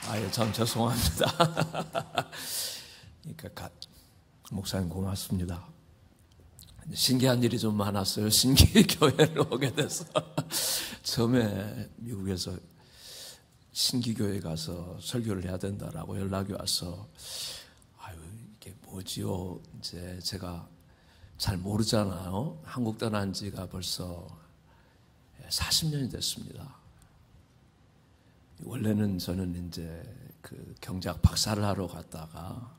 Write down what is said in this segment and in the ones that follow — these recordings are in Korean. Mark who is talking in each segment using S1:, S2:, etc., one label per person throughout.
S1: 아예 참 죄송합니다. 그러니까 목사님 고맙습니다. 신기한 일이 좀 많았어요. 신기 교회를 오게 돼서 처음에 미국에서 신기 교회 가서 설교를 해야 된다라고 연락이 와서 아유 이게 뭐지요? 이제 제가 잘 모르잖아요. 한국 떠난 지가 벌써 40년이 됐습니다. 원래는 저는 이제 그 경제학 박사를 하러 갔다가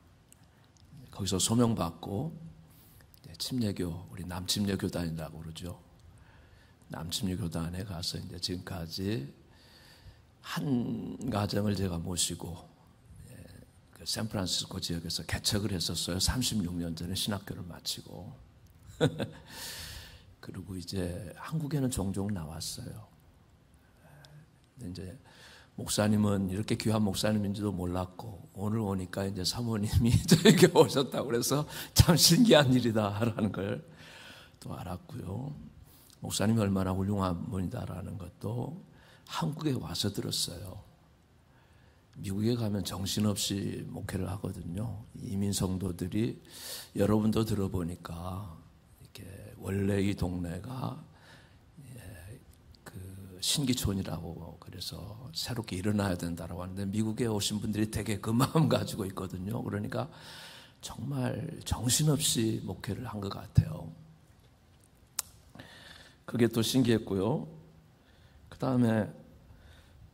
S1: 거기서 소명받고 침례교, 우리 남침례교단이라고 그러죠. 남침례교단에 가서 이제 지금까지 한 가정을 제가 모시고 그 샌프란시스코 지역에서 개척을 했었어요. 36년 전에 신학교를 마치고. 그리고 이제 한국에는 종종 나왔어요. 근데 이제 목사님은 이렇게 귀한 목사님인지도 몰랐고 오늘 오니까 이제 사모님이 저에게 오셨다고 그래서 참 신기한 일이다라는 걸 또 알았고요. 목사님이 얼마나 훌륭한 분이다라는 것도 한국에 와서 들었어요. 미국에 가면 정신없이 목회를 하거든요. 이민 성도들이 여러분도 들어보니까 이렇게 원래 이 동네가 신기촌이라고 그래서 새롭게 일어나야 된다라고 하는데 미국에 오신 분들이 되게 그 마음 가지고 있거든요. 그러니까 정말 정신없이 목회를 한 것 같아요. 그게 또 신기했고요. 그 다음에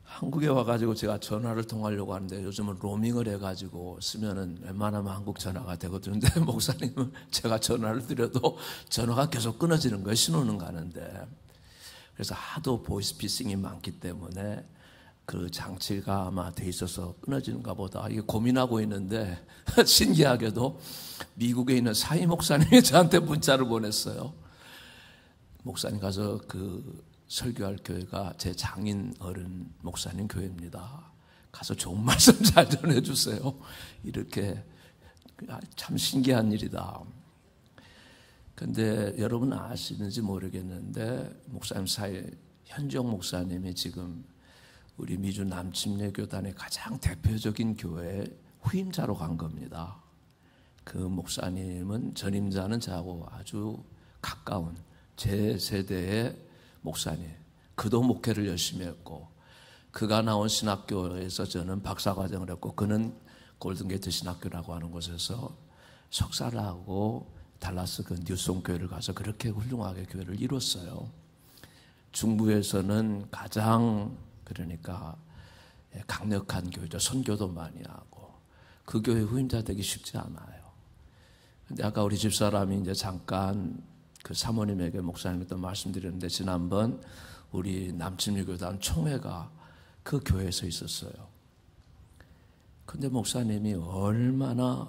S1: 한국에 와가지고 제가 전화를 통하려고 하는데 요즘은 로밍을 해가지고 쓰면은 웬만하면 한국 전화가 되거든요. 근데 목사님은 제가 전화를 드려도 전화가 계속 끊어지는 거예요. 신호는 가는데. 그래서 하도 보이스피싱이 많기 때문에 그 장치가 아마 돼 있어서 끊어지는가 보다 이게 고민하고 있는데 신기하게도 미국에 있는 사이 목사님이 저한테 문자를 보냈어요. 목사님 가서 그 설교할 교회가 제 장인 어른 목사님 교회입니다. 가서 좋은 말씀 잘 전해주세요. 이렇게 참 신기한 일이다. 근데 여러분 아시는지 모르겠는데 목사님 사이 현정 목사님이 지금 우리 미주 남침례교단의 가장 대표적인 교회에 후임자로 간 겁니다. 그 목사님은 전임자는 저하고 아주 가까운 제 세대의 목사님. 그도 목회를 열심히 했고 그가 나온 신학교에서 저는 박사과정을 했고 그는 골든게이트 신학교라고 하는 곳에서 석사를 하고 달라스 그 뉴송 교회를 가서 그렇게 훌륭하게 교회를 이뤘어요. 중부에서는 가장 그러니까 강력한 교회죠. 선교도 많이 하고 그 교회 후임자 되기 쉽지 않아요. 근데 아까 우리 집사람이 이제 잠깐 그 사모님에게 목사님께 말씀드렸는데 지난번 우리 남침례교단 총회가 그 교회에서 있었어요. 근데 목사님이 얼마나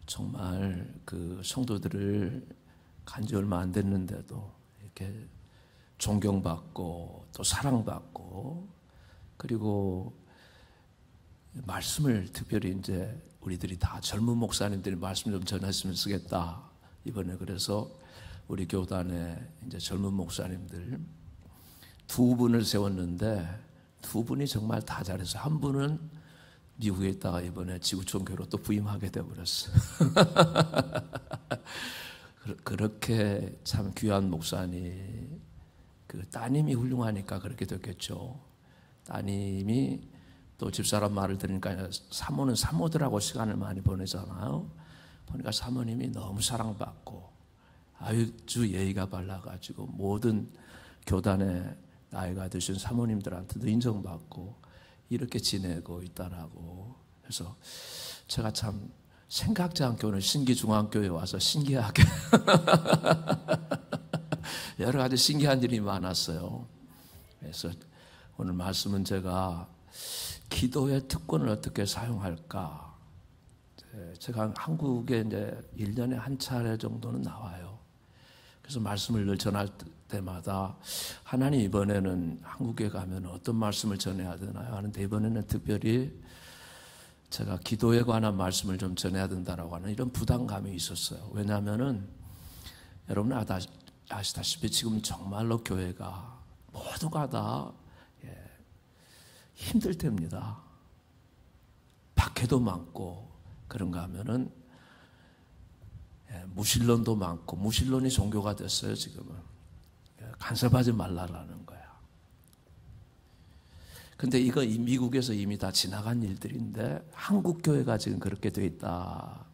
S1: 정말 그 성도들을 간지 얼마 안 됐는데도 이렇게 존경받고 또 사랑받고 그리고 말씀을 특별히 이제 우리들이 다 젊은 목사님들이 말씀 좀 전했으면 쓰겠다. 이번에 그래서 우리 교단에 이제 젊은 목사님들 두 분을 세웠는데 두 분이 정말 다 잘해서 한 분은 미국에 있다가 이번에 지구촌 교회로 또 부임하게 되어버렸어요. 그렇게 참 귀한 목사님, 그 따님이 훌륭하니까 그렇게 됐겠죠. 따님이 또 집사람 말을 들으니까 사모는 사모들하고 시간을 많이 보내잖아요. 보니까 사모님이 너무 사랑받고 아주 예의가 발라가지고 모든 교단에 나이가 드신 사모님들한테도 인정받고 이렇게 지내고 있다라고 해서 제가 참 생각지 않게 오늘 신기중앙교회에 와서 신기하게 여러 가지 신기한 일이 많았어요. 그래서 오늘 말씀은 제가 기도의 특권을 어떻게 사용할까. 제가 한국에 이제 1년에 한 차례 정도는 나와요. 그래서 말씀을 늘 전할 때마다 하나님 이번에는 한국에 가면 어떤 말씀을 전해야 되나요? 하는데 이번에는 특별히 제가 기도에 관한 말씀을 좀 전해야 된다라고 하는 이런 부담감이 있었어요. 왜냐하면은 여러분 아시다시피 지금 정말로 교회가 모두가 다 힘들 때입니다. 박해도 많고 그런가 하면은 무신론도 많고 무신론이 종교가 됐어요. 지금은 간섭하지 말라라는 거야. 근데 이거 미국에서 이미 다 지나간 일들인데 한국 교회가 지금 그렇게 돼 있다.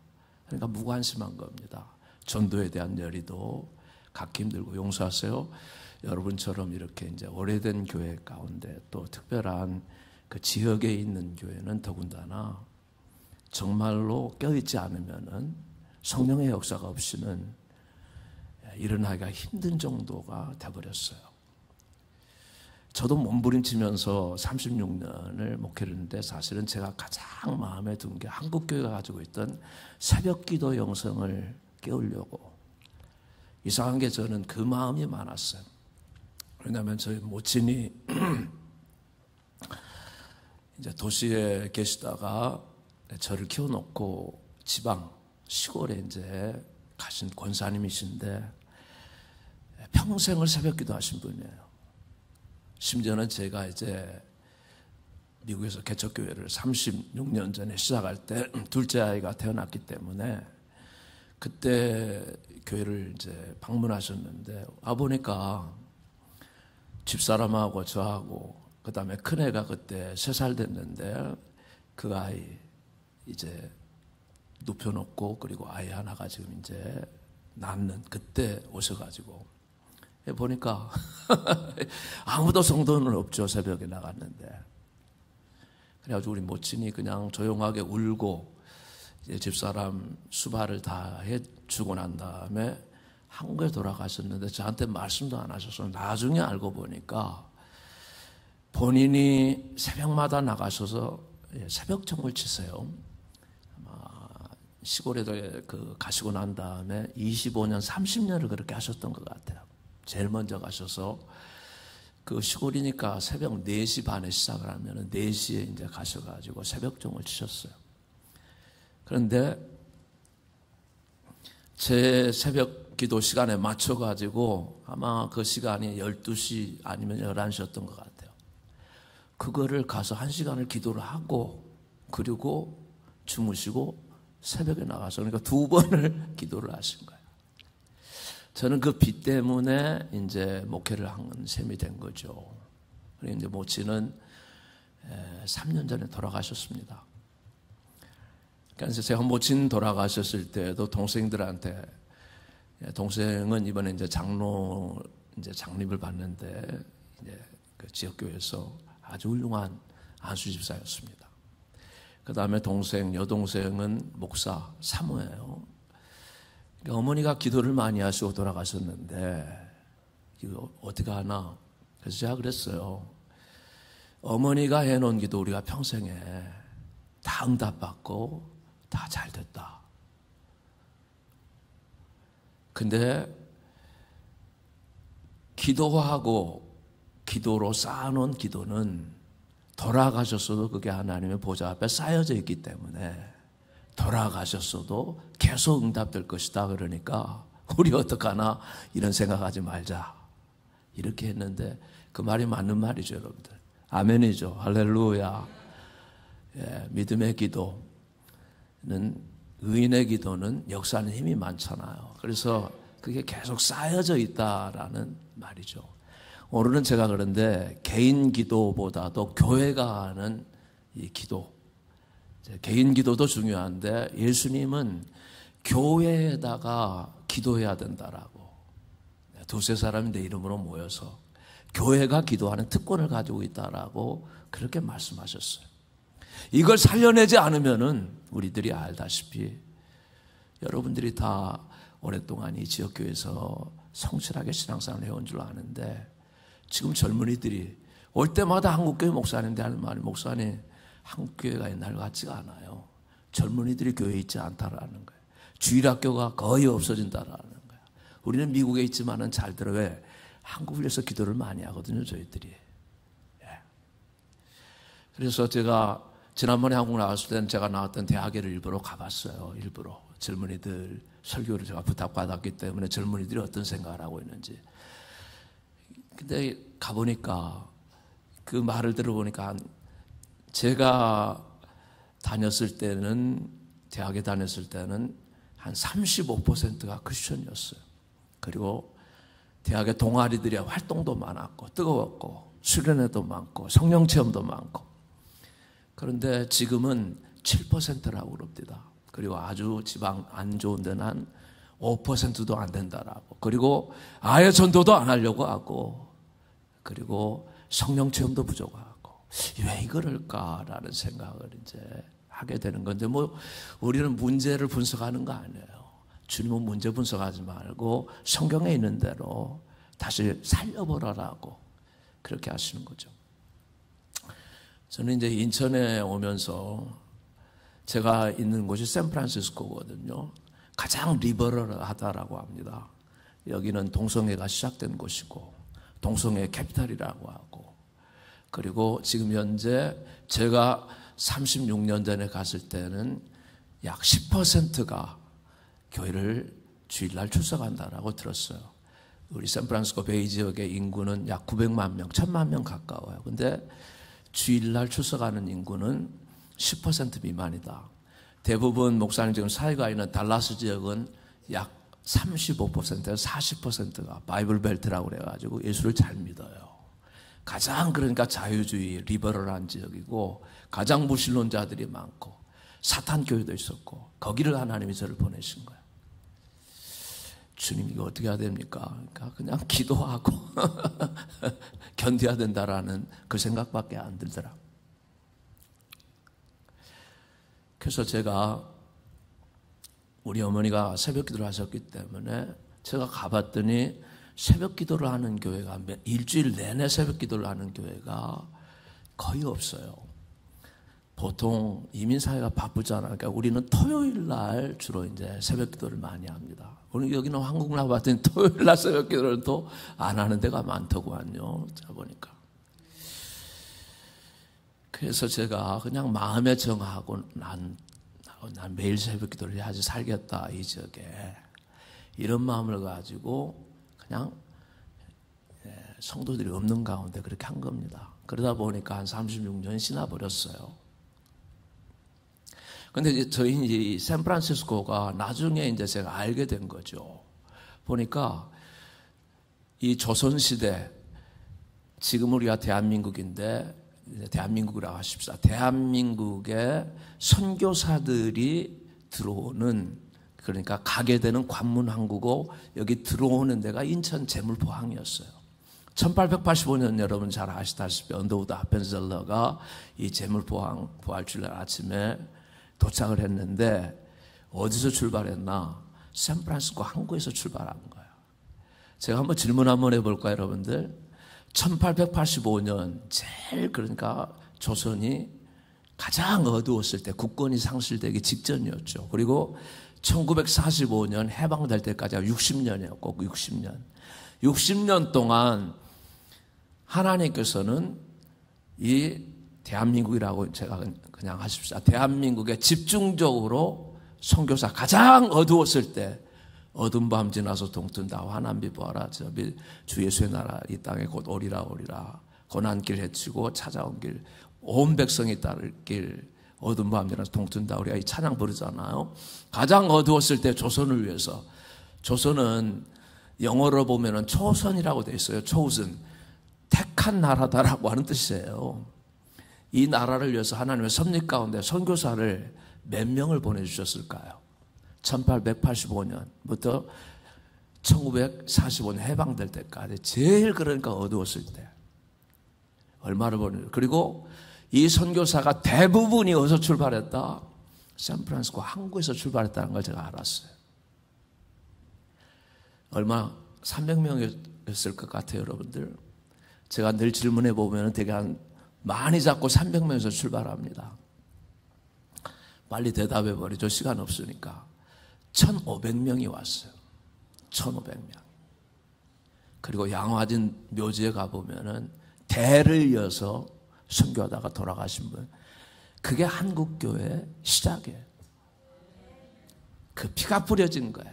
S1: 그러니까 무관심한 겁니다. 전도에 대한 열의도 갖기 힘들고 용서하세요. 여러분처럼 이렇게 이제 오래된 교회 가운데 또 특별한 그 지역에 있는 교회는 더군다나 정말로 껴있지 않으면은 성령의 역사가 없이는 일어나기가 힘든 정도가 돼버렸어요. 저도 몸부림치면서 36년을 목회를 했는데 사실은 제가 가장 마음에 든 게 한국교회가 가지고 있던 새벽기도 영성을 깨우려고. 이상한 게 저는 그 마음이 많았어요. 왜냐하면 저희 모친이 이제 도시에 계시다가 저를 키워놓고 지방 시골에 이제 가신 권사님이신데 평생을 새벽기도 하신 분이에요. 심지어는 제가 이제 미국에서 개척교회를 36년 전에 시작할 때 둘째 아이가 태어났기 때문에 그때 교회를 이제 방문하셨는데 보니까 집사람하고 저하고 그 다음에 큰애가 그때 3살 됐는데 그 아이 이제 눕혀놓고 그리고 아이 하나가 지금 이제 낳는 그때 오셔가지고 보니까 아무도 성도는 없죠. 새벽에 나갔는데. 그래가지고 우리 모친이 그냥 조용하게 울고 이제 집사람 수발을 다 해주고 난 다음에 한국에 돌아가셨는데 저한테 말씀도 안 하셔서 나중에 알고 보니까 본인이 새벽마다 나가셔서 새벽 정을 치세요. 아마 시골에 가시고 난 다음에 25년, 30년을 그렇게 하셨던 것 같아요. 제일 먼저 가셔서 그 시골이니까 새벽 4시 반에 시작을 하면 4시에 이제 가셔가지고 새벽종을 치셨어요. 그런데 제 새벽 기도 시간에 맞춰가지고 아마 그 시간이 12시 아니면 11시였던 것 같아요. 그거를 가서 1시간을 기도를 하고 그리고 주무시고 새벽에 나가서 그러니까 2번을 기도를 하신 거예요. 저는 그 빛 때문에 이제 목회를 한 셈이 된 거죠. 그리고 이제 모친은 3년 전에 돌아가셨습니다. 그래서 제가 모친 돌아가셨을 때도 동생들한테 동생은 이번에 이제 장로 이제 장립을 받는데 이제 그 지역교회에서 아주 훌륭한 안수집사였습니다. 그 다음에 여동생은 목사 사모예요. 어머니가 기도를 많이 하시고 돌아가셨는데 이거 어떻게 하나? 그래서 제가 그랬어요. 어머니가 해놓은 기도 우리가 평생에 다 응답받고 다 잘 됐다. 근데 기도하고 기도로 쌓아놓은 기도는 돌아가셨어도 그게 하나님의 보좌 앞에 쌓여져 있기 때문에 돌아가셨어도 계속 응답될 것이다. 그러니까 우리 어떡하나 이런 생각하지 말자. 이렇게 했는데 그 말이 맞는 말이죠, 여러분들. 아멘이죠. 할렐루야. 믿음의 기도는 의인의 기도는 역사하는 힘이 많잖아요. 그래서 그게 계속 쌓여져 있다라는 말이죠. 오늘은 제가 그런데 개인 기도보다도 교회가 하는 이 기도, 개인 기도도 중요한데 예수님은 교회에다가 기도해야 된다라고 2-3사람이 내 이름으로 모여서 교회가 기도하는 특권을 가지고 있다라고 그렇게 말씀하셨어요. 이걸 살려내지 않으면은 우리들이 알다시피 여러분들이 다 오랫동안 이 지역교회에서 성실하게 신앙생활을 해온 줄 아는데 지금 젊은이들이 올 때마다 한국교회 목사님인데 하는 말이 목사님 한국교회가 옛날 같지가 않아요. 젊은이들이 교회에 있지 않다라는 거예요. 주일학교가 거의 없어진다라는 거예요. 우리는 미국에 있지만은 잘 들어 왜? 한국을 위해서 기도를 많이 하거든요, 저희들이. 그래서 제가 지난번에 한국 나왔을 때는 제가 나왔던 대학에를 일부러 가봤어요. 일부러 젊은이들 설교를 제가 부탁받았기 때문에 젊은이들이 어떤 생각을 하고 있는지. 근데 가보니까 그 말을 들어보니까 제가 대학에 다녔을 때는 한 35%가 크리스천이었어요. 그리고 대학의 동아리들이 활동도 많았고 뜨거웠고 수련회도 많고 성령 체험도 많고. 그런데 지금은 7%라고 그럽니다. 그리고 아주 지방 안 좋은 데는 한 5%도 안 된다라고. 그리고 아예 전도도 안 하려고 하고, 그리고 성령 체험도 부족하고. 왜 이러일까라는 생각을 이제 하게 되는 건데, 우리는 문제를 분석하는 거 아니에요. 주님은 문제 분석하지 말고 성경에 있는 대로 다시 살려보라라고 그렇게 하시는 거죠. 저는 이제 인천에 오면서 제가 있는 곳이 샌프란시스코거든요. 가장 리버럴하다라고 합니다. 여기는 동성애가 시작된 곳이고 동성애 캐피탈이라고 하고, 그리고 지금 현재 제가 36년 전에 갔을 때는 약 10%가 교회를 주일날 출석한다라고 들었어요. 우리 샌프란시스코 베이 지역의 인구는 약 900만 명, 1000만 명 가까워요. 근데 주일날 출석하는 인구는 10% 미만이다. 대부분 목사님 지금 사회가 있는 달라스 지역은 약 35%에서 40%가 바이블 벨트라고 그래가지고 예수를 잘 믿어요. 가장 그러니까 자유주의, 리버럴한 지역이고 가장 무신론자들이 많고 사탄 교회도 있었고 거기를 하나님이 저를 보내신 거예요. 주님 이거 어떻게 해야 됩니까? 그러니까 그냥 기도하고 견뎌야 된다라는 그 생각밖에 안 들더라. 그래서 제가 우리 어머니가 새벽 기도를 하셨기 때문에 제가 가봤더니 새벽 기도를 하는 교회가 일주일 내내 새벽 기도를 하는 교회가 거의 없어요. 보통 이민사회가 바쁘잖아요. 그러니까 우리는 토요일 날 주로 이제 새벽 기도를 많이 합니다. 오늘 여기는 한국 나봤더니 토요일 날 새벽 기도를 또 안 하는 데가 많더구만요. 제가 보니까. 그래서 제가 그냥 마음에 정하고 난 매일 새벽 기도를 해야지 살겠다 이 지역에, 이런 마음을 가지고 그냥 성도들이 없는 가운데 그렇게 한 겁니다. 그러다 보니까 한 36년이 지나버렸어요. 근데 저희 이 샌프란시스코가 나중에 이제 제가 알게 된 거죠. 보니까 이 조선시대, 지금 우리가 대한민국인데, 대한민국이라고 하십시다. 대한민국의 선교사들이 들어오는, 그러니까 가게 되는 관문 항구고 여기 들어오는 데가 인천 제물포항이었어요. 1885년 여러분 잘 아시다시피 언더우드 아펜셀러가 이 제물포항 부활주일 아침에 도착을 했는데 어디서 출발했나? 샌프란시스코 항구에서 출발한 거예요. 제가 한번 질문 한번 해볼까요, 여러분들? 1885년 제일 그러니까 조선이 가장 어두웠을 때, 국권이 상실되기 직전이었죠. 그리고 1945년 해방될 때까지가 60년이었고 60년. 60년 동안 하나님께서는 이 대한민국이라고 제가 그냥 하십시오. 대한민국에 집중적으로 선교사 가장 어두웠을 때, 어두운 밤 지나서 동튼다 환난비 보아라 주 예수의 나라 이 땅에 곧 오리라 고난길 헤치고 찾아온 길 온 백성이 따를 길 어두운 밤 지나서 동튼다, 우리가 이 찬양 부르잖아요. 가장 어두웠을 때 조선을 위해서, 조선은 영어로 보면은 초선이라고 되어 있어요. chosen, 택한 나라다라고 하는 뜻이에요. 이 나라를 위해서 하나님의 섭리 가운데 선교사를 몇 명을 보내주셨을까요? 1885년부터 1945년 해방될 때까지 제일 그러니까 어두웠을 때 얼마를 보내요. 그리고 이 선교사가 대부분이 어디서 출발했다? 샌프란시스코 항구에서 출발했다는 걸 제가 알았어요. 얼마 300명이었을 것 같아요, 여러분들. 제가 늘 질문해 보면 되게 많이 잡고 300명에서 출발합니다. 빨리 대답해 버리죠. 시간 없으니까. 1,500명이 왔어요. 1,500명. 그리고 양화진 묘지에 가보면은 대를 이어서 선교하다가 돌아가신 분. 그게 한국교회의 시작이에요. 그 피가 뿌려진 거야.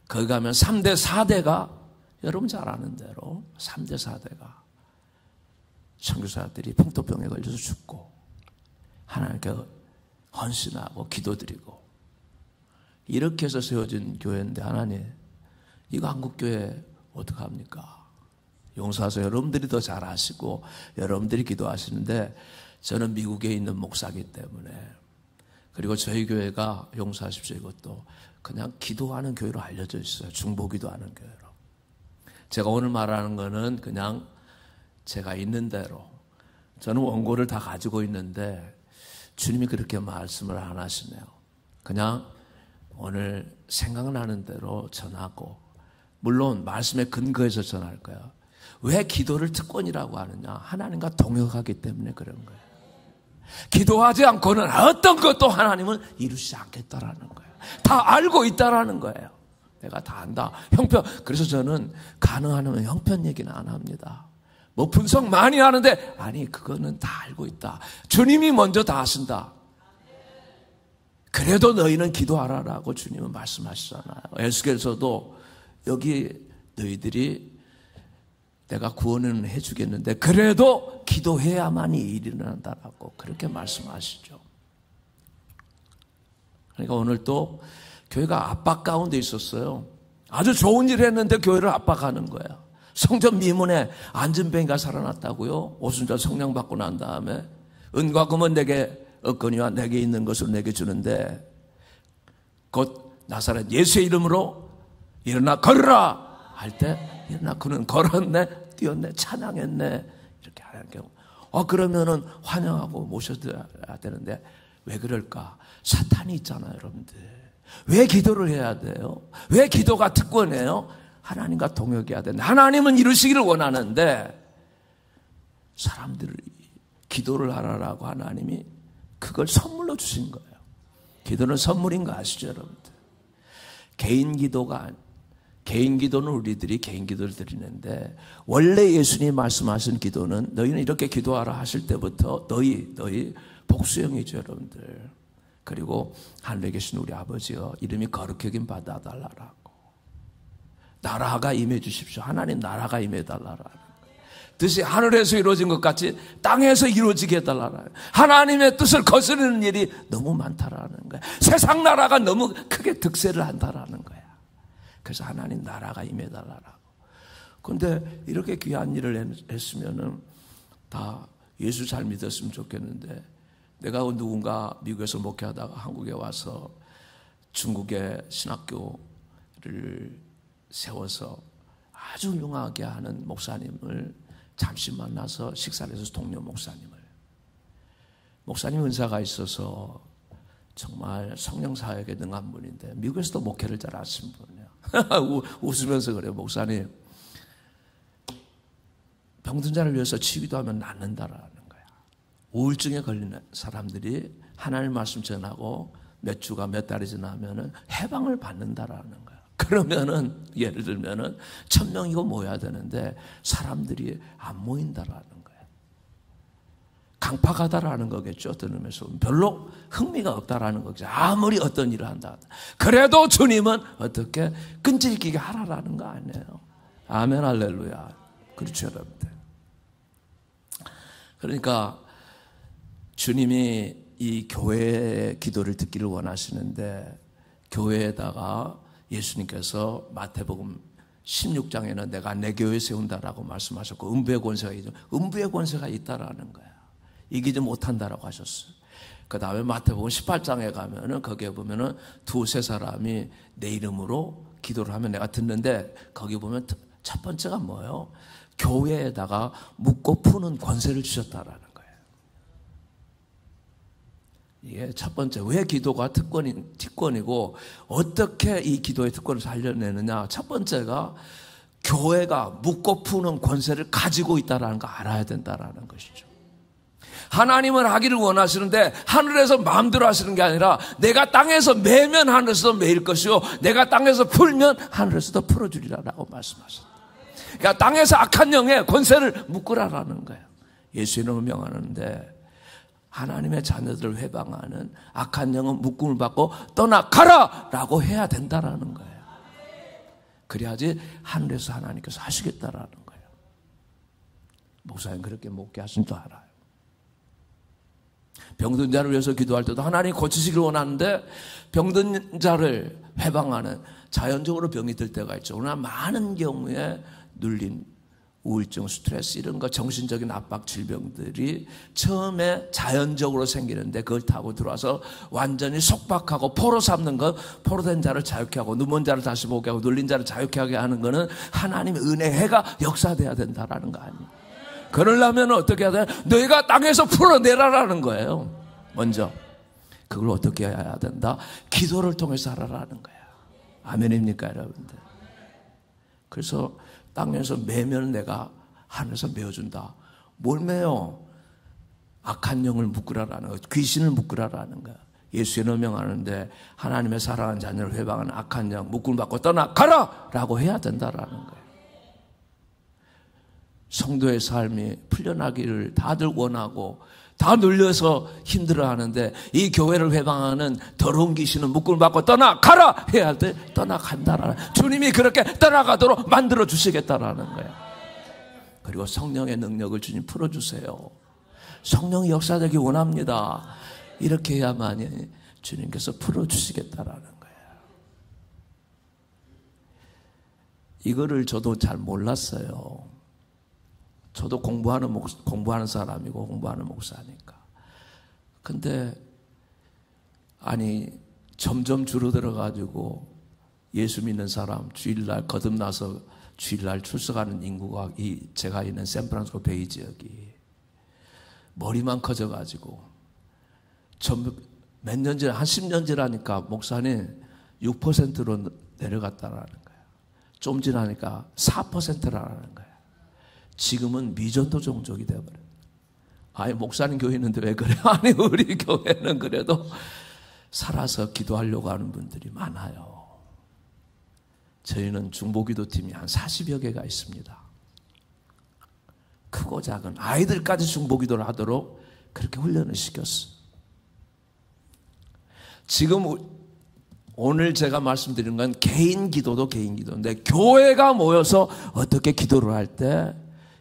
S1: 거기 가면 3대, 4대가 여러분 잘 아는 대로 3대, 4대가 선교사들이 풍토병에 걸려서 죽고 하나님께 헌신하고 기도드리고 이렇게 해서 세워진 교회인데 하나님 이거 한국교회 어떡합니까? 용서하세요. 여러분들이 더 잘 아시고 여러분들이 기도하시는데 저는 미국에 있는 목사이기 때문에 그리고 저희 교회가 용서하십시오. 이것도 그냥 기도하는 교회로 알려져 있어요. 중보기도하는 교회로. 제가 오늘 말하는 거는 그냥 제가 있는 대로 저는 원고를 다 가지고 있는데 주님이 그렇게 말씀을 안 하시네요. 그냥 오늘 생각나는 대로 전하고 물론 말씀에 근거해서 전할 거예요. 왜 기도를 특권이라고 하느냐? 하나님과 동역하기 때문에 그런 거예요. 기도하지 않고는 어떤 것도 하나님은 이루시지 않겠다라는 거예요. 다 알고 있다라는 거예요. 내가 다 안다. 형편. 그래서 저는 가능하면 형편 얘기는 안 합니다. 뭐 분석 많이 하는데 아니 그거는 다 알고 있다. 주님이 먼저 다 하신다. 그래도 너희는 기도하라라고 주님은 말씀하시잖아요. 에스겔서도 여기 너희들이 내가 구원은 해주겠는데 그래도 기도해야만이 일이 일어난다라고 그렇게 말씀하시죠. 그러니까 오늘 또 교회가 압박 가운데 있었어요. 아주 좋은 일을 했는데 교회를 압박하는 거야. 성전 미문에 안전뱅이가 살아났다고요. 오순절 성령 받고 난 다음에 은과 금은 내게 얻거니와 내게 있는 것을 내게 주는데 곧 나사렛 예수의 이름으로 일어나 걸으라 할 때 일어나 그는 걸었네, 뛰었네, 찬양했네 이렇게 하는 경우. 그러면은 환영하고 모셔드려야 되는데 왜 그럴까? 사탄이 있잖아요, 여러분들. 왜 기도를 해야 돼요? 왜 기도가 특권이에요? 하나님과 동역해야 되는데 하나님은 이루시기를 원하는데 사람들이 기도를 하라라고 하나님이 그걸 선물로 주신 거예요. 기도는 선물인 거 아시죠, 여러분들? 개인 기도는 우리들이 개인 기도를 드리는데 원래 예수님이 말씀하신 기도는 너희는 이렇게 기도하라 하실 때부터 너희 복수형이죠, 여러분들. 그리고 하늘에 계신 우리 아버지여 이름이 거룩히 여김 받아달라고. 나라가 임해 주십시오. 하나님 나라가 임해 달라라는 뜻이 하늘에서 이루어진 것 같이 땅에서 이루어지게 해달라는 하나님의 뜻을 거스르는 일이 너무 많다라는 거야. 세상 나라가 너무 크게 득세를 한다라는 거야. 그래서 하나님 나라가 임해 달라라고. 그런데 이렇게 귀한 일을 했으면은 다 예수 잘 믿었으면 좋겠는데 내가 누군가 미국에서 목회하다가 한국에 와서 중국의 신학교를 세워서 아주 훌륭하게 하는 목사님을 잠시 만나서 식사를 해서 동료 목사님 은사가 있어서 정말 성령 사역에 능한 분인데 미국에서도 목회를 잘 하신 분이에요. 웃으면서 그래요. 목사님 병든 자를 위해서 치기도 하면 낫는다라는 거야. 우울증에 걸리는 사람들이 하나님 말씀 전하고 몇 주가 몇 달이 지나면은 해방을 받는다라는 거야. 그러면은 예를 들면은 1000명이고 모여야 되는데 사람들이 안 모인다라는 거예요. 강팍하다라는 거겠죠. 어떤 의미에서 별로 흥미가 없다라는 거죠. 아무리 어떤 일을 한다. 그래도 주님은 어떻게 끈질 있게 하라라는 거 아니에요. 아멘 할렐루야. 그렇죠, 여러분들. 그러니까 주님이 이 교회의 기도를 듣기를 원하시는데 교회에다가 예수님께서 마태복음 16장에는 내가 내 교회 세운다라고 말씀하셨고 음부의 권세가 있다라는 거야. 이기지 못한다라고 하셨어요. 그 다음에 마태복음 18장에 가면은 거기에 보면은 두세 사람이 내 이름으로 기도를 하면 내가 듣는데 거기 보면 첫 번째가 뭐예요? 교회에다가 묻고 푸는 권세를 주셨다라는 거예요. 이게 첫 번째, 왜 기도가 특권이고 어떻게 이 기도의 특권을 살려내느냐. 첫 번째가 교회가 묻고 푸는 권세를 가지고 있다는 거 알아야 된다는 것이죠. 하나님은 하기를 원하시는데 하늘에서 마음대로 하시는 게 아니라 내가 땅에서 매면 하늘에서 매일 것이요 내가 땅에서 풀면 하늘에서도 풀어주리라고 말씀하셨다. 그러니까 땅에서 악한 영의 권세를 묶으라라는 거예요. 예수 이름으로 명하는데 하나님의 자녀들을 회방하는 악한 영은 묶음을 받고 떠나가라 라고 해야 된다라는 거예요. 그래야지 하늘에서 하나님께서 하시겠다라는 거예요. 목사님 그렇게 목회하신 줄 알아요. 병든 자를 위해서 기도할 때도 하나님 고치시길 원하는데 병든 자를 회방하는 자연적으로 병이 들 때가 있죠. 그러나 많은 경우에 눌림, 우울증, 스트레스 이런 거 정신적인 압박 질병들이 처음에 자연적으로 생기는데 그걸 타고 들어와서 완전히 속박하고 포로 삼는 것, 포로된 자를 자유케 하고 눈먼 자를 다시 보게 하고 눌린 자를 자유케 하게 하는 거는 하나님의 은혜가 역사돼야 된다라는 거 아니에요. 그러려면 어떻게 해야 돼? 너희가 땅에서 풀어내라라는 거예요. 먼저 그걸 어떻게 해야 된다? 기도를 통해서 하라라는 거예요. 아멘입니까 여러분들? 그래서 땅에서 매면 내가 하늘에서 메어준다. 뭘 메어? 악한 영을 묶으라라는 거예요. 귀신을 묶으라라는 거예요. 예수의 명하는데 하나님의 사랑하는 자녀를 회방하는 악한 영 묶음을 받고 떠나가라! 라고 해야 된다라는 거예요. 성도의 삶이 풀려나기를 다들 원하고 다 눌려서 힘들어하는데 이 교회를 회방하는 더러운 귀신은 묶음을 받고 떠나가라! 해야 할 때 떠나간다라는 주님이 그렇게 떠나가도록 만들어 주시겠다라는 거예요. 그리고 성령의 능력을 주님 풀어주세요. 성령이 역사되기 원합니다. 이렇게 해야만이 주님께서 풀어주시겠다라는 거예요. 이거를 저도 잘 몰랐어요. 저도 공부하는 사람이고 공부하는 목사니까. 근데 아니 점점 줄어들어가지고 예수 믿는 사람 주일날 거듭나서 주일날 출석하는 인구가 제가 있는 샌프란시스코 베이 지역이 머리만 커져가지고 몇 년 전에 한 10년 지나니까 목사님 6%로 내려갔다라는 거예요. 좀 지나니까 4%라는 거예요. 지금은 미전도 종족이 되어버려요. 아니 목사님 교회 있는데 왜 그래요? 아니 우리 교회는 그래도 살아서 기도하려고 하는 분들이 많아요. 저희는 중보기도팀이 한 40여 개가 있습니다. 크고 작은 아이들까지 중보기도를 하도록 그렇게 훈련을 시켰어. 지금 오늘 제가 말씀드리는 건 개인 기도도 개인 기도인데 교회가 모여서 어떻게 기도를 할 때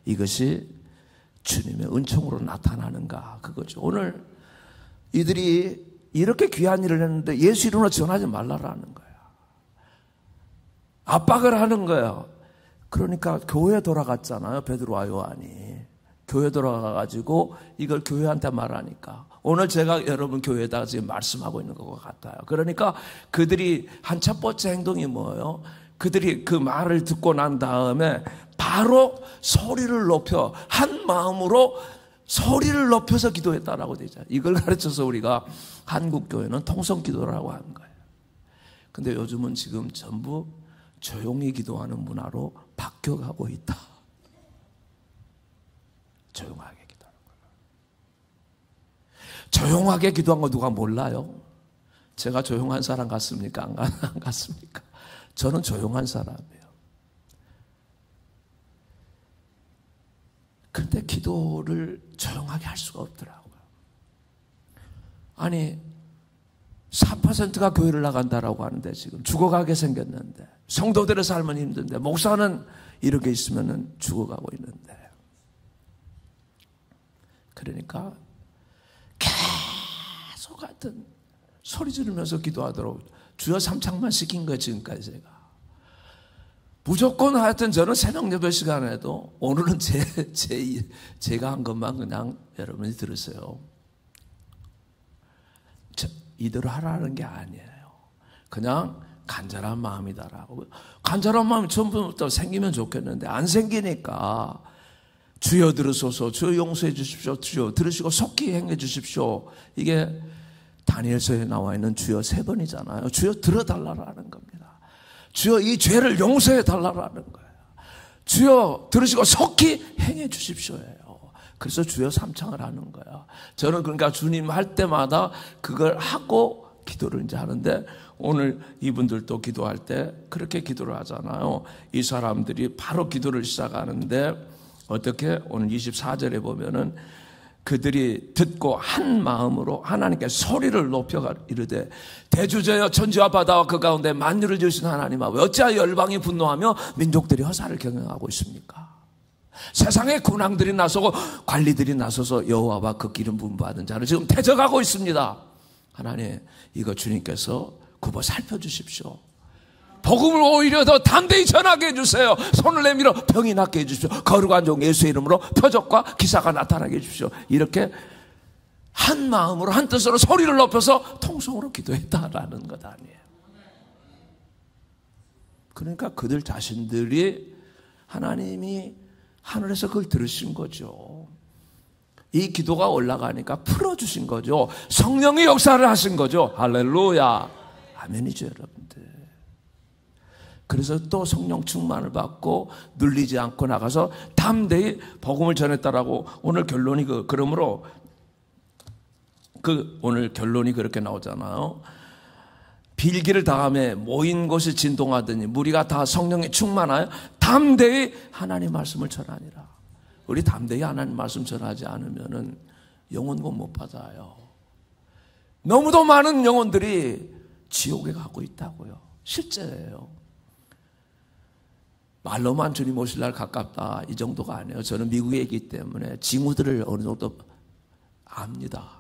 S1: 이것이 주님의 은총으로 나타나는가 그거죠. 오늘 이들이 이렇게 귀한 일을 했는데 예수 이름으로 전하지 말라라는 거야. 압박을 하는 거야. 그러니까 교회에 돌아갔잖아요. 베드로와 요한이. 교회 돌아가가지고 이걸 교회한테 말하니까 오늘 제가 여러분 교회에다가 지금 말씀하고 있는 것 같아요. 그러니까 그들이 한 첫 번째 행동이 뭐예요? 그들이 그 말을 듣고 난 다음에 바로 소리를 높여 한 마음으로 소리를 높여서 기도했다라고 되어 있잖아요. 이걸 가르쳐서 우리가 한국 교회는 통성 기도라고 하는 거예요. 근데 요즘은 지금 전부 조용히 기도하는 문화로 바뀌어가고 있다. 조용하게 기도하는 거예요. 조용하게 기도한 거 누가 몰라요? 제가 조용한 사람 같습니까? 안 같습니까? 저는 조용한 사람이에요. 그런데 기도를 조용하게 할 수가 없더라고요. 아니 4%가 교회를 나간다라고 하는데 지금 죽어가게 생겼는데 성도들의 삶은 힘든데 목사는 이렇게 있으면 죽어가고 있는데 그러니까 계속 하여튼 소리 지르면서 기도하도록 주여 삼창만 시킨 거예요. 지금까지 제가 무조건 하여튼 저는 새벽 예배 시간에도 오늘은 제가 한 것만 그냥 여러분이 들으세요. 이대로 하라는 게 아니에요. 그냥 간절한 마음이다라고. 간절한 마음이 처음부터 생기면 좋겠는데 안 생기니까 주여 들으소서, 주여 용서해 주십시오, 주여 들으시고 속히 행해 주십시오. 이게 다니엘서에 나와 있는 주여 3번이잖아요. 주여 들어달라라는 겁니다. 주여 이 죄를 용서해 달라라는 거예요. 주여 들으시고 속히 행해 주십시오예요. 그래서 주여 삼창을 하는 거야. 저는 그러니까 주님 할 때마다 그걸 하고 기도를 이제 하는데 오늘 이분들도 기도할 때 그렇게 기도를 하잖아요. 이 사람들이 바로 기도를 시작하는데 어떻게? 오늘 24절에 보면은 그들이 듣고 한 마음으로 하나님께 소리를 높여 이르되 대주제여 천지와 바다와 그 가운데 만유를 지으신 하나님 앞에 어찌하여 열방이 분노하며 민족들이 허사를 경영하고 있습니까? 세상에 군왕들이 나서고 관리들이 나서서 여호와와 그 기름 부음 받은 자를 지금 대적하고 있습니다. 하나님, 이거 주님께서 굽어 살펴주십시오. 복음을 오히려 더 담대히 전하게 해주세요. 손을 내밀어 병이 낫게 해주십시오. 거룩한 종 예수의 이름으로 표적과 기사가 나타나게 해주십시오. 이렇게 한 마음으로 한 뜻으로 소리를 높여서 통성으로 기도했다라는 것 아니에요. 그러니까 그들 자신들이 하나님이 하늘에서 그걸 들으신 거죠. 이 기도가 올라가니까 풀어주신 거죠. 성령의 역사를 하신 거죠. 할렐루야. 아멘이죠, 여러분들. 그래서 또 성령 충만을 받고 눌리지 않고 나가서 담대히 복음을 전했다라고 오늘 결론이 그러므로 오늘 결론이 그렇게 나오잖아요. 빌기를 다음에 모인 곳이 진동하더니 무리가 다 성령에 충만하여 담대히 하나님 말씀을 전하니라. 우리 담대히 하나님 말씀 전하지 않으면은 영혼권 못 받아요. 너무도 많은 영혼들이 지옥에 가고 있다고요. 실제예요. 말로만 주님 오실 날 가깝다 이 정도가 아니에요. 저는 미국에 있기 때문에 징후들을 어느 정도 압니다.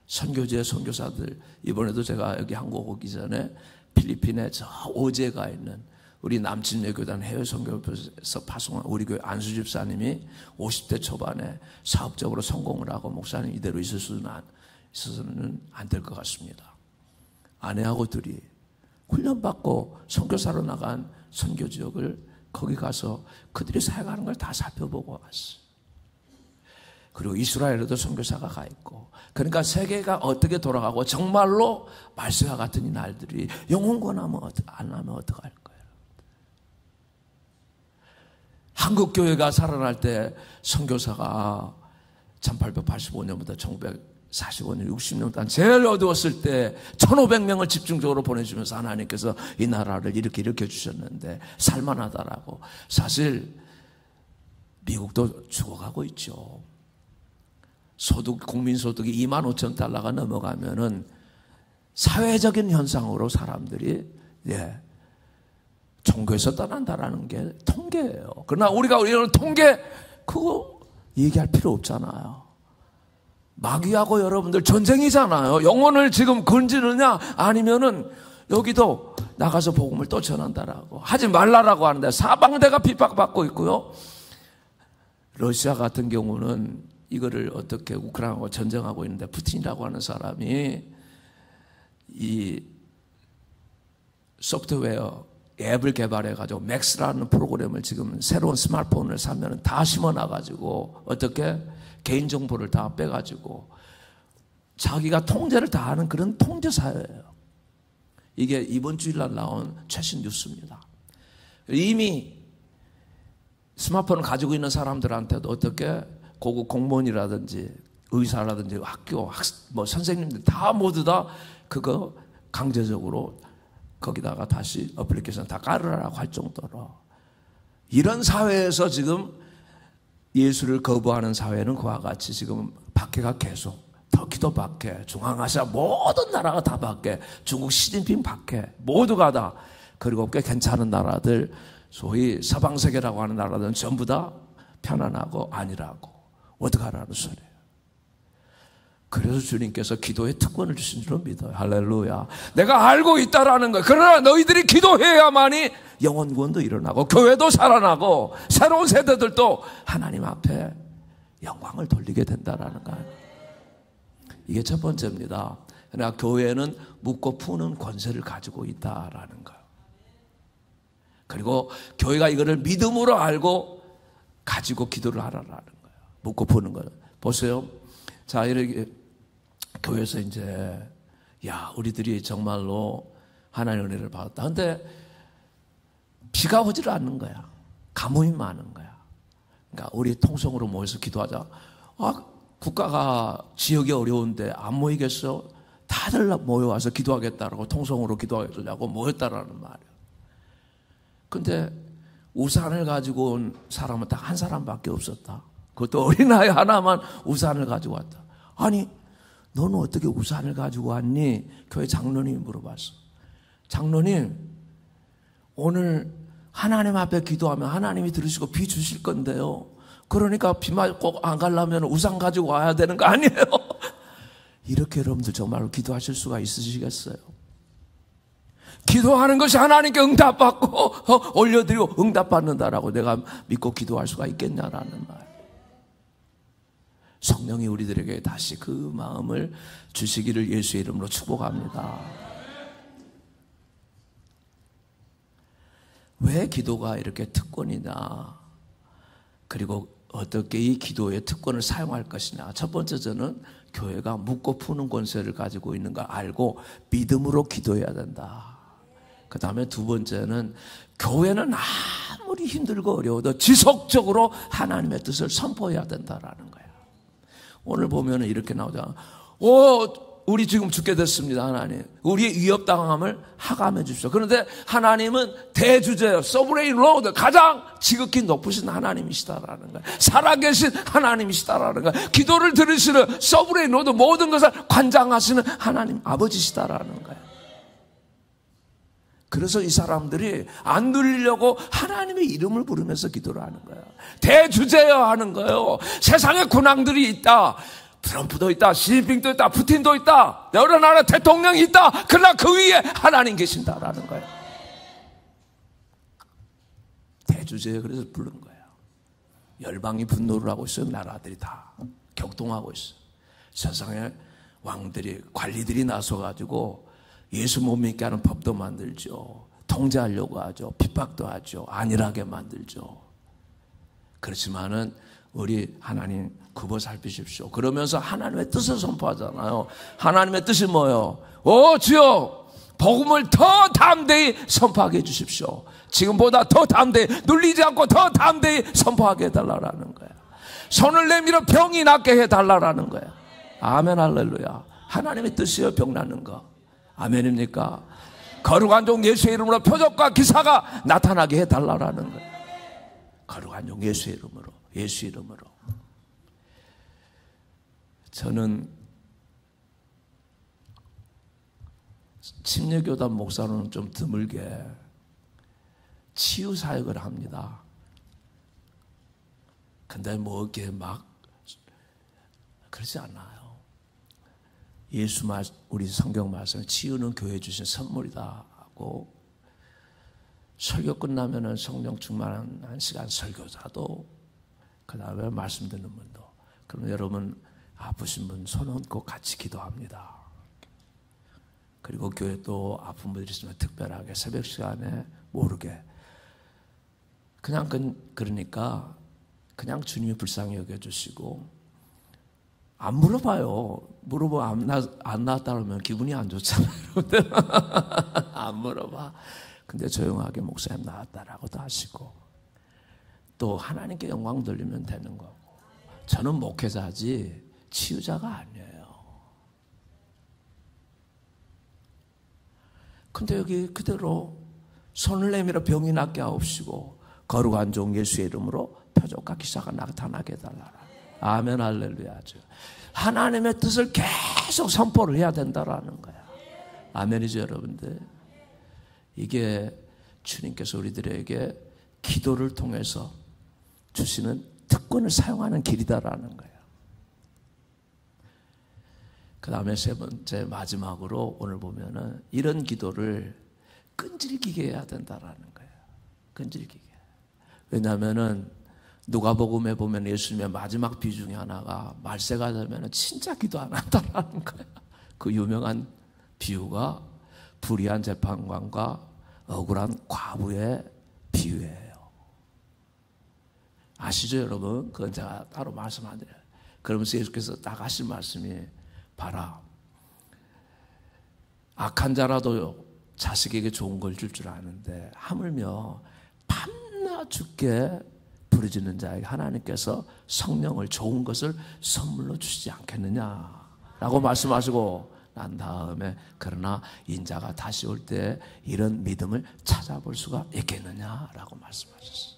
S1: 선교지의 선교사들, 이번에도 제가 여기 한국 오기 전에 필리핀에 저 오제가 있는 우리 남침례교단 해외 선교에서 파송한 우리 교회 안수 집사님이 50대 초반에 사업적으로 성공을 하고 목사님 이대로 있어서는 안 될 것 같습니다. 아내하고 둘이 훈련받고 선교사로 나간 선교 지역을 거기 가서 그들이 사역하는 걸 다 살펴보고 왔어요. 그리고 이스라엘에도 선교사가 가 있고, 그러니까 세계가 어떻게 돌아가고 정말로 말씀과 같은 이 날들이 영혼권하면 안 하면 어떡할 거예요? 한국 교회가 살아날 때 선교사가 1885년부터 1945년, 60년 동안 제일 어두웠을 때 1500명을 집중적으로 보내주면서 하나님께서 이 나라를 이렇게 일으켜 주셨는데 살만하다라고. 사실 미국도 죽어가고 있죠. 국민소득이 25,000달러가 넘어가면은 사회적인 현상으로 사람들이 종교에서 떠난다라는 게 통계예요. 그러나 우리가 이런 통계 그거 얘기할 필요 없잖아요. 마귀하고 여러분들 전쟁이잖아요. 영혼을 지금 건지느냐 아니면은 여기도 나가서 복음을 또 전한다라고 하지 말라라고 하는데 사방대가 핍박받고 있고요. 러시아 같은 경우는 이거를 어떻게 우크라이나하고 전쟁하고 있는데 푸틴이라고 하는 사람이 이 소프트웨어 앱을 개발해가지고 맥스라는 프로그램을 지금 새로운 스마트폰을 사면 다 심어놔가지고 어떻게 개인정보를 다 빼가지고 자기가 통제를 다 하는 그런 통제사회예요. 이게 이번 주일날 나온 최신 뉴스입니다. 이미 스마트폰을 가지고 있는 사람들한테도 어떻게 고급 공무원이라든지 의사라든지 학교 선생님들 다 모두 다 그거 강제적으로 거기다가 다시 어플리케이션 다 깔으라고 할 정도로 이런 사회에서 지금 예수를 거부하는 사회는 그와 같이 지금 박해가 계속 터키도 박해, 중앙아시아 모든 나라가 다 박해, 중국 시진핑 박해, 모두가 다. 그리고 꽤 괜찮은 나라들 소위 서방세계라고 하는 나라들은 전부 다 편안하고 아니라고 어떡하라는 소리예요. 그래서 주님께서 기도의 특권을 주신 줄로 믿어요. 할렐루야. 내가 알고 있다라는 거예요. 그러나 너희들이 기도해야만이 영혼 구원도 일어나고 교회도 살아나고 새로운 세대들도 하나님 앞에 영광을 돌리게 된다라는 거예요. 이게 첫 번째입니다. 그러나 교회는 묻고 푸는 권세를 가지고 있다라는 거예요. 그리고 교회가 이거를 믿음으로 알고 가지고 기도를 하라라는 거예요. 묻고 푸는 거예요. 보세요. 자, 이렇게 교회에서 이제 우리들이 정말로 하나님의 은혜를 받았다. 근데 비가 오지를 않는 거야. 가뭄이 많은 거야. 그러니까 우리 통성으로 모여서 기도하자. 국가가 지역이 어려운데 안 모이겠어? 다들 모여와서 기도하겠다라고 통성으로 기도하려고 모였다라는 말이야. 근데 우산을 가지고 온 사람은 딱 한 사람밖에 없었다. 그것도 어린아이 하나만 우산을 가지고 왔다. 아니, 너는 어떻게 우산을 가지고 왔니? 교회 장로님이 물어봤어. 장로님, 오늘 하나님 앞에 기도하면 하나님이 들으시고 비 주실 건데요. 그러니까 비 맞고 안 가려면 우산 가지고 와야 되는 거 아니에요? 이렇게 여러분들 정말로 기도하실 수가 있으시겠어요? 기도하는 것이 하나님께 응답받고 올려드리고 응답받는다라고 내가 믿고 기도할 수가 있겠냐라는 말. 성령이 우리들에게 다시 그 마음을 주시기를 예수의 이름으로 축복합니다. 왜 기도가 이렇게 특권이냐? 그리고 어떻게 이 기도의 특권을 사용할 것이냐? 첫 번째, 저는 교회가 묻고 푸는 권세를 가지고 있는 걸 알고 믿음으로 기도해야 된다. 그 다음에 두 번째는 교회는 아무리 힘들고 어려워도 지속적으로 하나님의 뜻을 선포해야 된다라는 거예요. 오늘 보면은 이렇게 나오잖아. 우리 지금 죽게 됐습니다, 하나님. 우리의 위협당함을 하감해 주십시오. 그런데 하나님은 대주제요. 서브레인 로드, 가장 지극히 높으신 하나님이시다라는 거예요. 살아계신 하나님이시다라는 거예요. 기도를 들으시는 서브레인 로드, 모든 것을 관장하시는 하나님 아버지시다라는 거예요. 그래서 이 사람들이 안 들리려고 하나님의 이름을 부르면서 기도를 하는 거예요. 대주제여 하는 거예요. 세상에 군왕들이 있다. 트럼프도 있다, 시진핑도 있다, 푸틴도 있다, 여러 나라 대통령이 있다. 그러나 그 위에 하나님 계신다라는 거예요. 대주제에 그래서 부른 거예요. 열방이 분노를 하고 있어요. 나라들이 다 격동하고 있어요. 세상에 왕들이, 관리들이 나서가지고 예수 못 믿게 하는 법도 만들죠. 통제하려고 하죠. 핍박도 하죠. 안일하게 만들죠. 그렇지만은 우리 하나님 굽어 살피십시오. 그러면서 하나님의 뜻을 선포하잖아요. 하나님의 뜻이 뭐예요? 주여, 복음을 더 담대히 선포하게 해주십시오. 지금보다 더 담대히, 눌리지 않고 더 담대히 선포하게 해달라는 거예요. 손을 내밀어 병이 낫게 해달라는 거예요. 아멘, 할렐루야. 하나님의 뜻이에요, 병 낫는 거. 아멘입니까? 거룩한 종 예수의 이름으로 표적과 기사가 나타나게 해달라는 거예요. 거룩한 종 예수의 이름으로, 예수 이름으로. 저는 침례교단 목사로는 좀 드물게 치유 사역을 합니다. 근데 뭐 이렇게 막 그러지 않아요. 우리 성경 말씀, 치유는 교회 주신 선물이다 하고, 설교 끝나면은 성령 충만한 1시간 설교자도, 그 다음에 말씀 듣는 분도. 그럼 여러분 아프신 분 손 얹고 같이 기도합니다. 그리고 교회 또 아픈 분들이 있으면 특별하게 새벽 시간에 모르게 그러니까 그냥 주님이 불쌍히 여겨주시고, 안 물어봐요. 물어보면 안 나왔다 그러면 기분이 안 좋잖아요. 안 물어봐. 근데 조용하게 목사님 나왔다라고도 하시고, 또 하나님께 영광 돌리면 되는 거고. 저는 목회자지 치유자가 아니에요. 근데 여기 그대로 손을 내밀어 병이 낫게 하옵시고 거룩한 종 예수의 이름으로 표적과 기사가 나타나게 해달라라. 아멘, 할렐루야죠. 하나님의 뜻을 계속 선포를 해야 된다라는 거야. 아멘이죠, 여러분들. 이게 주님께서 우리들에게 기도를 통해서 주시는 특권을 사용하는 길이다라는 거예요. 그 다음에 세 번째, 마지막으로 오늘 보면은 이런 기도를 끈질기게 해야 된다라는 거예요. 끈질기게. 왜냐하면은 누가복음에 보면 예수님의 마지막 비 중에 하나가 말세가 되면 진짜 기도 안 한다라는 거예요. 그 유명한 비유가 불의한 재판관과 억울한 과부의 비유예요. 아시죠, 여러분? 그건 제가 따로 말씀 안 드려요. 그러면서 예수께서 딱 하신 말씀이, 봐라, 악한 자라도 자식에게 좋은 걸 줄 줄 아는데 하물며 밤낮 죽게 부르짖는 자에게 하나님께서 성령을, 좋은 것을 선물로 주시지 않겠느냐라고 말씀하시고 난 다음에, 그러나 인자가 다시 올 때 이런 믿음을 찾아볼 수가 있겠느냐라고 말씀하셨어요.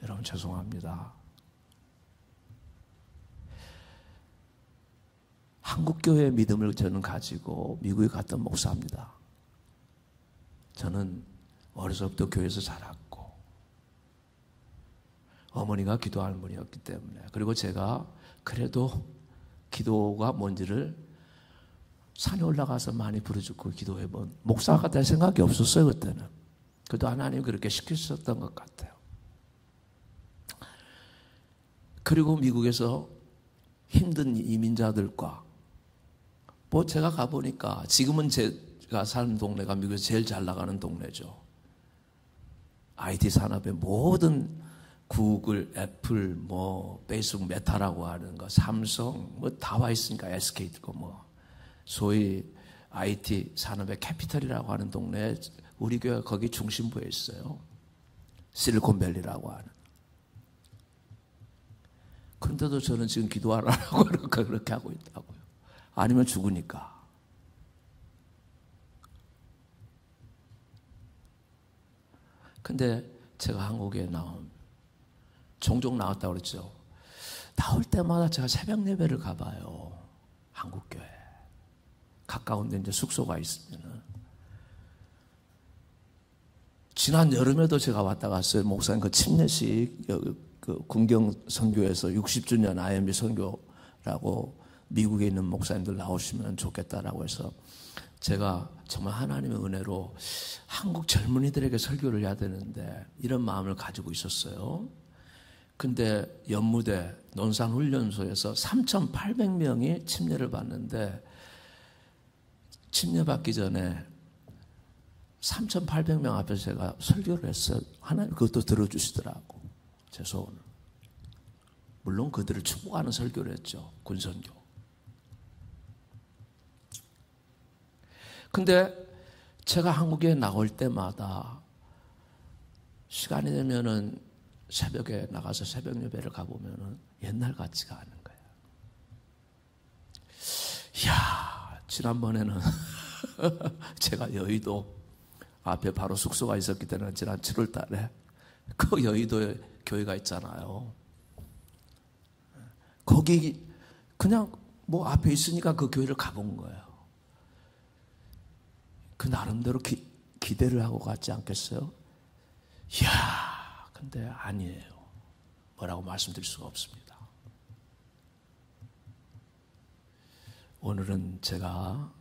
S1: 여러분 죄송합니다. 한국교회의 믿음을 저는 가지고 미국에 갔던 목사입니다. 저는 어려서부터 교회에서 자랐고 어머니가 기도 할머니였기 때문에, 그리고 제가 그래도 기도가 뭔지를 산에 올라가서 많이 부르짖고 기도해본 목사가 될 생각이 없었어요. 그때는. 그래도 하나님 그렇게 시키셨던 것 같아요. 그리고 미국에서 힘든 이민자들과 뭐 제가 가보니까 지금은 제가 사는 동네가 미국에서 제일 잘 나가는 동네죠. IT 산업의 모든 구글, 애플, 뭐 페이스북, 메타라고 하는 거, 삼성 뭐 다 와 있으니까 SK도 뭐 소위 IT 산업의 캐피털이라고 하는 동네에 우리 교회가 거기 중심부에 있어요. 실리콘밸리라고 하는. 그런데도 저는 지금 기도하라고 그렇게 하고 있다고요. 아니면 죽으니까. 근데 제가 한국에 종종 나왔다고 그랬죠. 나올 때마다 제가 새벽 예배를 가봐요. 한국교회. 가까운 데 이제 숙소가 있으면은. 지난 여름에도 제가 왔다 갔어요. 목사님 그 침례식, 그 군경 선교에서 60주년 IMB 선교라고 미국에 있는 목사님들 나오시면 좋겠다라고 해서 제가 정말 하나님의 은혜로 한국 젊은이들에게 설교를 해야 되는데 이런 마음을 가지고 있었어요. 근데 연무대 논산훈련소에서 3,800명이 침례를 받는데 침례 받기 전에 3,800명 앞에서 제가 설교를 했어요. 하나님 그것도 들어주시더라고. 제 소원을. 물론 그들을 축복하는 설교를 했죠. 군선교. 근데 제가 한국에 나올 때마다 시간이 되면은 새벽에 나가서 새벽 예배를 가보면은 옛날 같지가 않은 거예요. 이야, 지난번에는 제가 여의도 앞에 바로 숙소가 있었기 때문에 지난 7월 달에 그 여의도에 교회가 있잖아요. 거기 그냥 뭐 앞에 있으니까 그 교회를 가본 거예요. 그 나름대로 기대를 하고 갔지 않겠어요? 이야, 근데 아니에요. 뭐라고 말씀드릴 수가 없습니다. 오늘은 제가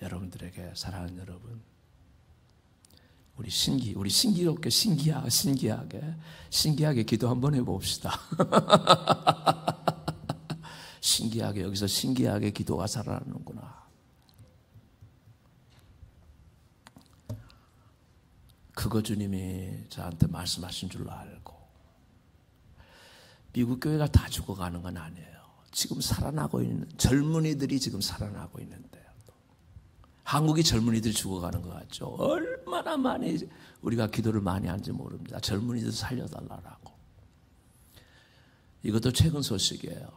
S1: 여러분들에게 사랑하는 여러분, 우리 신기롭게 신기하게 기도 한번 해봅시다. 신기하게 여기서 신기하게 기도가 살아나는구나. 그거 주님이 저한테 말씀하신 줄로 알고 미국 교회가 다 죽어가는 건 아니에요. 지금 살아나고 있는 젊은이들이 지금 살아나고 있는데요. 한국이 젊은이들이 죽어가는 것 같죠. 얼마나 많이 우리가 기도를 많이 하는지 모릅니다. 젊은이들 살려달라고. 이것도 최근 소식이에요.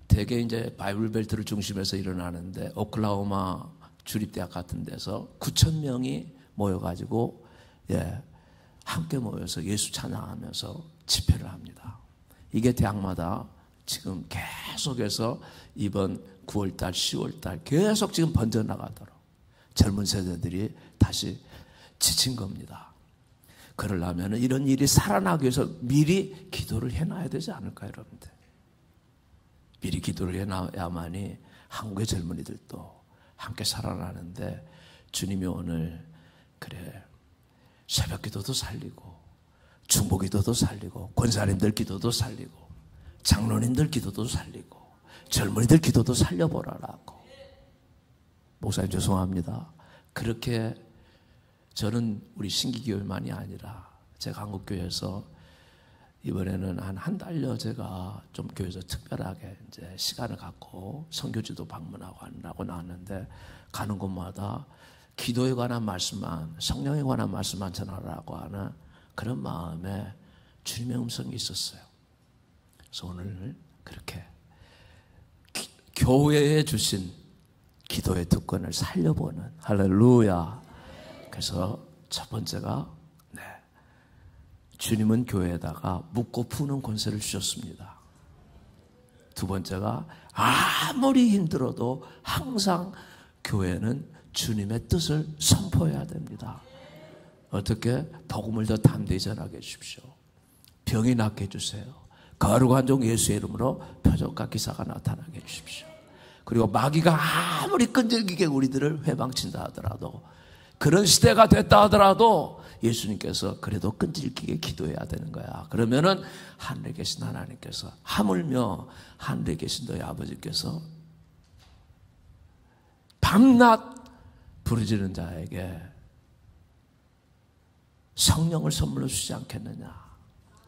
S1: 대개 이제 바이블 벨트를 중심해서 일어나는데 오클라호마 주립대학 같은 데서 9,000명이 모여가지고 함께 모여서 예수 찬양하면서 집회를 합니다. 이게 대학마다 지금 계속해서 이번 9월달, 10월달 계속 지금 번져나가도록 젊은 세대들이 다시 지친 겁니다. 그러려면 이런 일이 살아나기 위해서 미리 기도를 해놔야 되지 않을까요, 여러분들? 미리 기도를 해놔야만이 한국의 젊은이들도 함께 살아나는데 주님이 오늘 그래 새벽 기도도 살리고 중보 기도도 살리고 권사님들 기도도 살리고 장로님들 기도도 살리고 젊은이들 기도도 살려보라라고. 목사님 죄송합니다. 그렇게 저는 우리 신기교회만이 아니라 제가 한국교회에서 이번에는 한 달여 제가 좀 교회에서 특별하게 이제 시간을 갖고 선교지도 방문하고 하느라고 나왔는데 가는 곳마다 기도에 관한 말씀만, 성령에 관한 말씀만 전하라고 하는 그런 마음에 주님의 음성이 있었어요. 그래서 오늘 그렇게 교회에 주신 기도의 특권을 살려보는 할렐루야. 그래서 첫 번째가 주님은 교회에다가 묻고 푸는 권세를 주셨습니다. 두 번째가 아무리 힘들어도 항상 교회는 주님의 뜻을 선포해야 됩니다. 어떻게? 복음을 더 담대히 전하게 해주십시오. 병이 낫게 해주세요. 거룩한 종 예수의 이름으로 표적과 기사가 나타나게 해주십시오. 그리고 마귀가 아무리 끈질기게 우리들을 회방친다 하더라도, 그런 시대가 됐다 하더라도 예수님께서 그래도 끈질기게 기도해야 되는 거야. 그러면은 하늘에 계신 하나님께서, 하물며 하늘에 계신 너희 아버지께서 밤낮 부르짖는 자에게 성령을 선물로 주지 않겠느냐,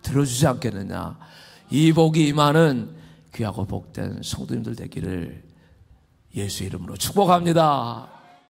S1: 들어주지 않겠느냐. 이 복이 임하는 귀하고 복된 성도님들 되기를 예수 이름으로 축복합니다.